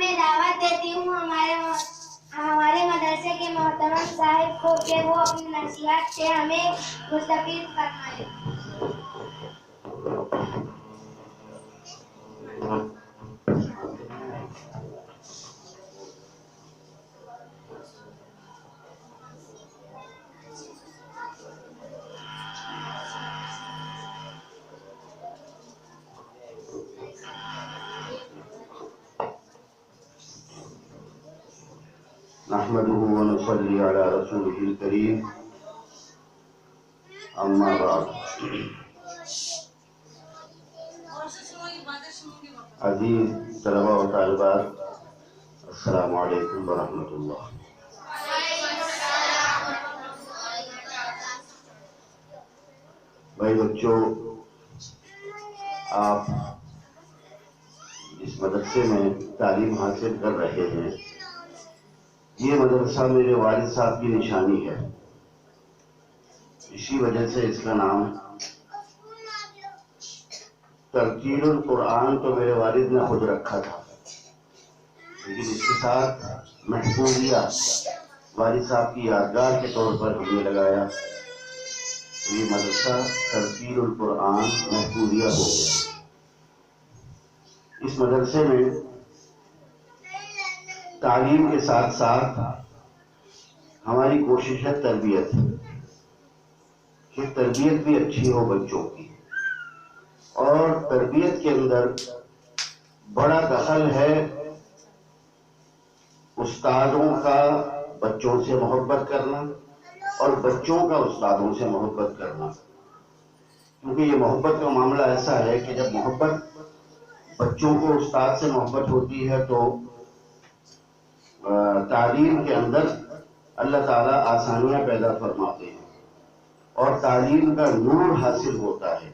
میں دعوت دیتی ہوں ہمارے مدرسے کے محترم صاحب کو کہ وہ اپنی نصیحت سے ہمیں مستفید فرمائے۔ نحمده ونصلي على رسوله الكريم اما بعد۔ عزیز طلباء و طالبات، السلام علیکم ورحمۃ اللہ۔ بھائی بچوں، آپ جس مدرسے میں تعلیم حاصل کر رہے ہیں، یہ مدرسہ میرے والد صاحب کی نشانی ہے، اسی وجہ سے اس کا نام ترتیل القرآن تو میرے والد نے خود رکھا تھا، لیکن اس کے ساتھ محفوظیہ والد صاحب کی یادگار کے طور پر ہم نے لگایا، تو یہ مدرسہ ترتیل القرآن محفوظیہ ہو گیا۔ اس مدرسے میں تعلیم کے ساتھ ساتھ ہماری کوشش ہے تربیت، کہ تربیت بھی اچھی ہو بچوں کی، اور تربیت کے اندر بڑا دخل ہے استادوں کا بچوں سے محبت کرنا اور بچوں کا استادوں سے محبت کرنا، کیونکہ یہ محبت کا معاملہ ایسا ہے کہ جب محبت بچوں کو استاد سے محبت ہوتی ہے تو تعلیم کے اندر اللہ تعالیٰ آسانیاں پیدا فرماتے ہیں اور تعلیم کا نور حاصل ہوتا ہے،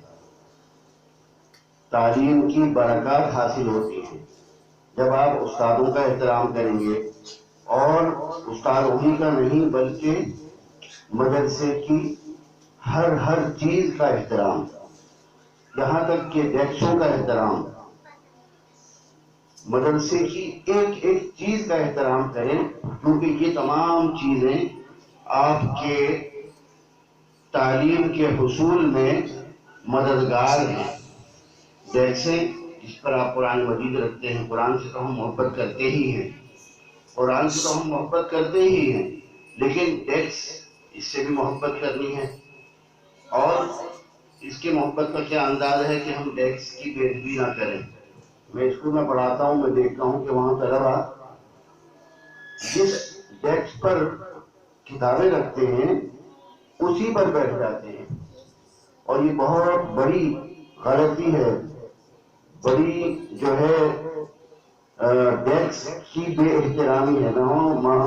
تعلیم کی برکات حاصل ہوتی ہیں جب آپ استادوں کا احترام کریں گے، اور استاد انہی کا نہیں بلکہ مدرسے کی ہر چیز کا احترام، یہاں تک کہ ڈیسکوں کا احترام، مدرسے کی ایک ایک چیز کا احترام کریں، کیونکہ یہ تمام چیزیں آپ کے تعلیم کے حصول میں مددگار ہیں۔ جیسے جس پر آپ قرآن مجید رکھتے ہیں، قرآن سے تو ہم محبت کرتے ہی ہیں، قرآن سے تو ہم محبت کرتے ہی ہیں، لیکن ڈیسک اس سے بھی محبت کرنی ہے، اور اس کے محبت کا کیا انداز ہے کہ ہم ڈیسک کی بے ادبی نہ کریں۔ میں اسکول میں پڑھاتا ہوں، میں دیکھتا ہوں کہ وہاں طلبا جس ڈیسک پر کتابیں رکھتے ہیں اسی پر بیٹھ جاتے ہیں، اور یہ بہت بڑی غلطی ہے، بڑی جو ہے ڈیسک کی بے احترامی ہے۔ میں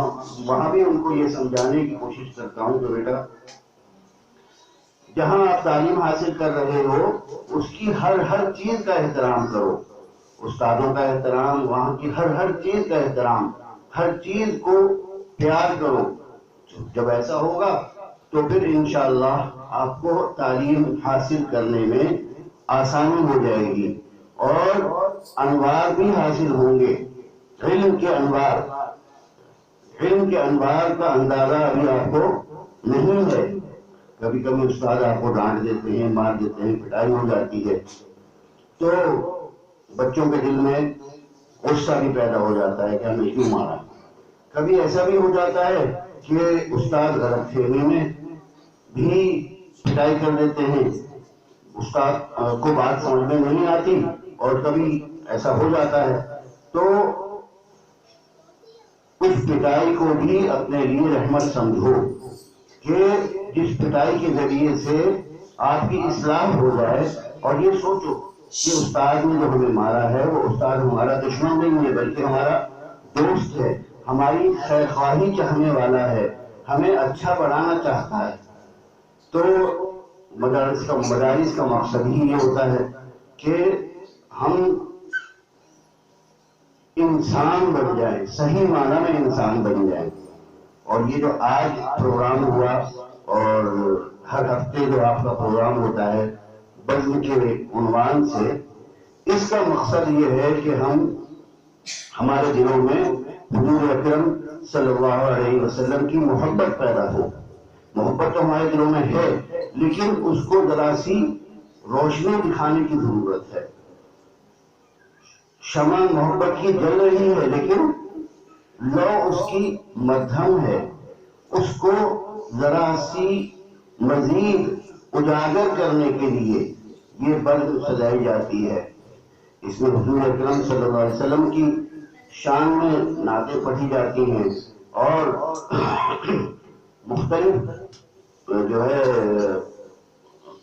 وہاں بھی ان کو یہ سمجھانے کی کوشش کرتا ہوں کہ بیٹا، جہاں آپ تعلیم حاصل کر رہے ہو اس کی ہر چیز کا احترام کرو، استادوں کا احترام، وہاں کی ہر چیز کا احترام، ہر چیز کو پیار کرو۔ جب ایسا ہوگا تو پھر انشاءاللہ آپ کو تعلیم حاصل کرنے میں آسانی ہو جائے گی، اور انوار بھی حاصل ہوں گے، علم کے انوار۔ علم کے انوار کا اندازہ ابھی آپ کو نہیں ہے۔ کبھی کبھی استاد آپ کو ڈانٹ دیتے ہیں، مار دیتے ہیں، پٹائی ہو جاتی ہے، تو بچوں کے دل میں غصہ بھی پیدا ہو جاتا ہے کہ ہمیں کیوں مارا۔ کبھی ایسا بھی ہو جاتا ہے کہ استاد غلط فہمی میں بھی پٹائی کر دیتے ہیں، استاد کو بات سمجھ میں نہیں آتی، اور کبھی ایسا ہو جاتا ہے تو اس پٹائی کو بھی اپنے لیے رحمت سمجھو، کہ جس پٹائی کے ذریعے سے آپ کی اصلاح ہو جائے، اور یہ سوچو کہ استاد نے جو ہمیں مارا ہے وہ استاد ہمارا دشمن نہیں ہے بلکہ ہمارا دوست ہے، ہماری خیر خواہی چاہنے والا ہے، ہمیں اچھا بنانا چاہتا ہے۔ تو مدارس کا مقصد ہی یہ ہوتا ہے کہ ہم انسان بن جائیں، صحیح معنی میں انسان بن جائیں۔ اور یہ جو آج پروگرام ہوا، اور ہر ہفتے جو آپ کا پروگرام ہوتا ہے بزم کے عنوان سے، اس کا مقصد یہ ہے کہ ہم ہمارے دلوں میں حضور اکرم صلی اللہ علیہ وسلم کی محبت پیدا ہو. محبت تو ہمارے دلوں میں ہے، لیکن اس کو ذرا سی روشنی دکھانے کی ضرورت ہے. شمع محبت کی جل رہی ہے، لیکن لو اس کی مدھم ہے. اس کو ذرا سی مزید اجاگر کرنے کے لیے یہ برگ سجائی جاتی ہے. اس میں حضور اکرم صلی اللہ علیہ وسلم کی شان میں نعتیں پڑھی جاتی ہیں اور مختلف جو ہے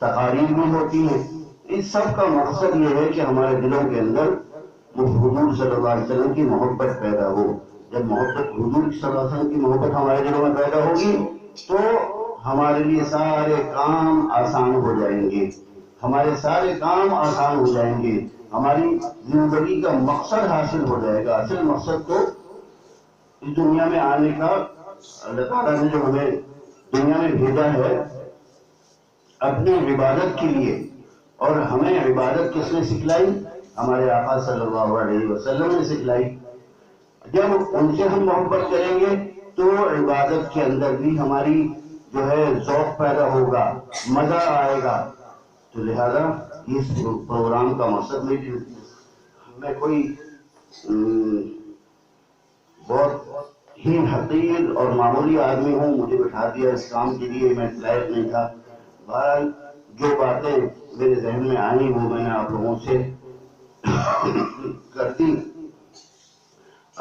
تقاریر بھی ہوتی ہیں. اس سب کا مقصد یہ ہے کہ ہمارے دلوں کے اندر حضور صلی اللہ علیہ وسلم کی محبت پیدا ہو. جب محبت حضور صلی اللہ علیہ وسلم کی محبت ہمارے دلوں میں پیدا ہوگی تو ہمارے لیے سارے کام آسان ہو جائیں گے. ہمارے سارے کام آسان ہو جائیں گے. ہماری زندگی کا مقصد حاصل ہو جائے گا. اصل مقصد تو اس دنیا میں آنے کا اللہ تعالیٰ نے جو ہمیں دنیا میں بھیجا ہے اپنی عبادت کے لیے. اور ہمیں عبادت کس نے سکھلائی؟ ہمارے آقا صلی اللہ علیہ وسلم نے سکھلائی. جب ان سے ہم محبت کریں گے تو عبادت کے اندر بھی ہماری جو ہے ذوق پیدا ہوگا، مزہ آئے گا. تو لہذا اس پروگرام کا مقصد نہیں، میں کوئی بہت ہی حقیر اور معمولی آدمی ہوں، مجھے بٹھا دیا اس کام کے لیے، میں لائق نہیں تھا. بہرحال جو باتیں میرے ذہن میں آئیں وہ میں نے آپ لوگوں سے کر دی.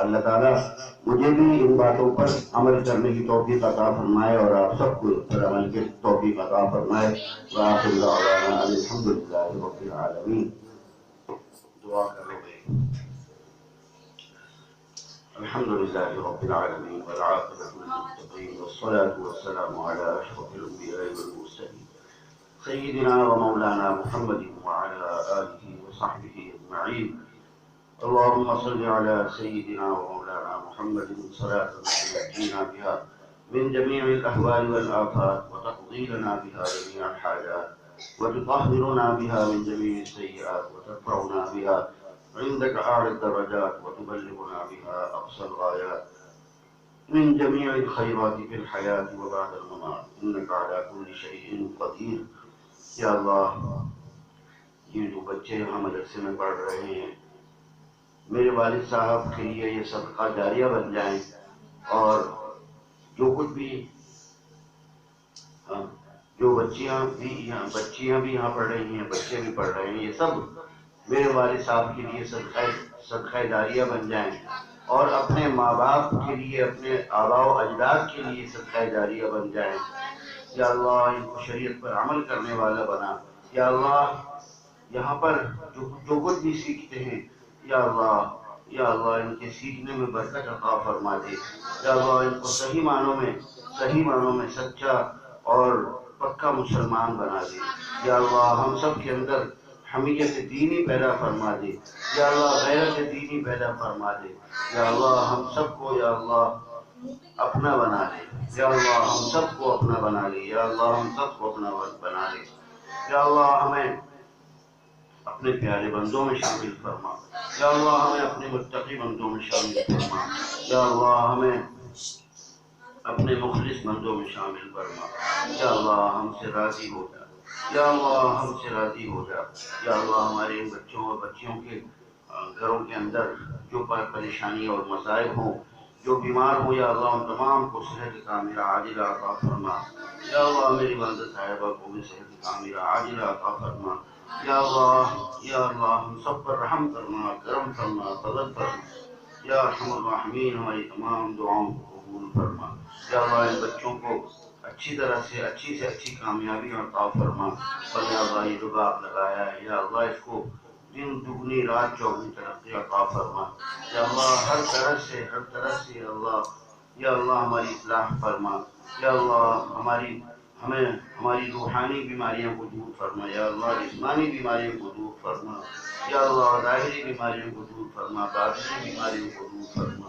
اللہ تعالیٰ مجھے بھی ان باتوں پر عمل کرنے کی توفیق عطا فرمائے اور آپ سب کو پر عمل کی توفیق عطا فرمائے. وآخر دعوانا الحمدللہ رب العالمین. دعا کرو گے. الحمدللہ رب العالمین والعاقبۃ للمتقین والصلاة والسلام علی اشرف الانبیاء والمرسلین سیدنا و مولانا محمد وعلى آلہ وصحبہ اجمعین. اللهم صل على سيدنا ومولانا محمد صلاة تنجينا بها من جميع الأهوال والآفات وتقضي لنا بها جميع الحاجات وتطهرنا بها من جميع السيئات وترفعنا بها عندك أعلى الدرجات وتبلغنا بها أقصى الغايات من جميع الخيرات في الحياة وبعد الممات إنك على كل شيء قدير. یا اللہ، یہ جو بچے ہم مدرسے میں پڑھ رہے ہیں میرے والد صاحب کے لیے یہ صدقہ جاریہ بن جائیں، اور جو کچھ بھی جو بچیاں بھی یہاں پڑھ رہی ہیں، بچے بھی پڑھ رہے ہیں، یہ سب میرے والد صاحب کے لیے صدقہ جاریہ بن جائیں، اور اپنے ماں باپ کے لیے، اپنے آباء و اجداد کے لیے صدقہ جاریہ بن جائیں. یا اللہ ان کو شریعت پر عمل کرنے والا بنا. یا اللہ یہاں پر جو کچھ بھی سیکھتے ہیں یا اللہ ان کے سیکھنے میں برکت عطا فرما دے. یا اللہ ان کو صحیح معنوں میں سچا اور پکا مسلمان بنا دے. یا اللہ ہم سب کے اندر حمیت دینی پیدا فرما دے. یا اللہ غیرت دینی پیدا فرما دے. یا اللہ ہم سب کو یا اللہ اپنا بنا لے. یا اللہ ہم سب کو اپنا بنا لے. یا اللہ ہم سب کو اپنا بنا لے. یا اللہ ہمیں اپنے پیارے بندوں میں شامل فرما. یا اللہ ہمیں اپنے متقی بندوں میں شامل فرما. یا اللہ ہمیں اپنے مخلص بندوں میں شامل فرما. یا اللہ ہم سے راضی ہو جا. یا اللہ ہم سے راضی ہو جا. یا اللہ ہمارے ان بچوں اور بچیوں کے گھروں کے اندر جو پریشانی اور مسائل ہوں، جو بیمار ہوں، یا اللہ ان تمام کو صحت کاملہ عاجلہ عطا فرما. یا اللہ میری والدہ صاحبہ کو بھی صحت کاملہ عاجلہ عطا فرما. یا اللہ ہم سب پر رحم فرما، کرم فرما، فضل فرما. یا ارحم الراحمین ہماری تمام دعاؤں کو قبول فرما. یا اللہ ان بچوں کو اچھی طرح سے اچھی کامیابی عطا فرما. اور یا اللہ یہ جو باغ لگایا ہے یا اللہ اس کو دن دگنی رات چوگنی ترقی عطا فرما. یا اللہ ہر طرح سے یا اللہ ہماری اصلاح فرما. یا اللہ ہماری روحانی بیماریوں کو دور فرما. یا اللہ جسمانی بیماریوں کو دور فرما. یا اللہ ظاہری بیماریوں کو دور فرما، باطنی بیماریوں کو دور فرما.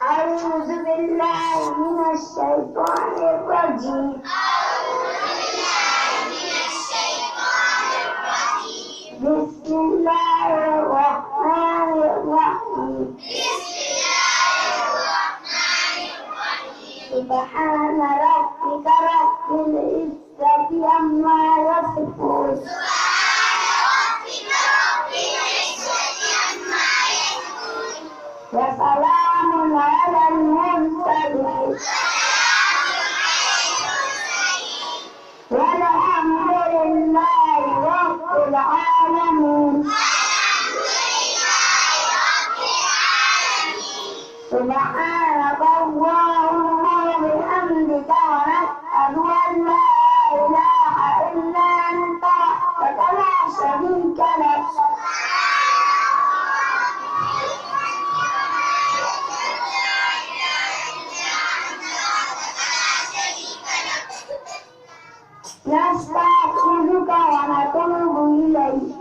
أعوذ بالله من الشيطان الرجيم. بسم الله الرحمن الرحيم. سبحان ربك رب العزة عما يصفون. وسلام على المرسلين والحمد لله رب العالمين. سبحانك اللهم وبحمدك ونشهد أن لا إله إلا أنت وحدك لا شريك لك. نستغفرك ونتوب إليك.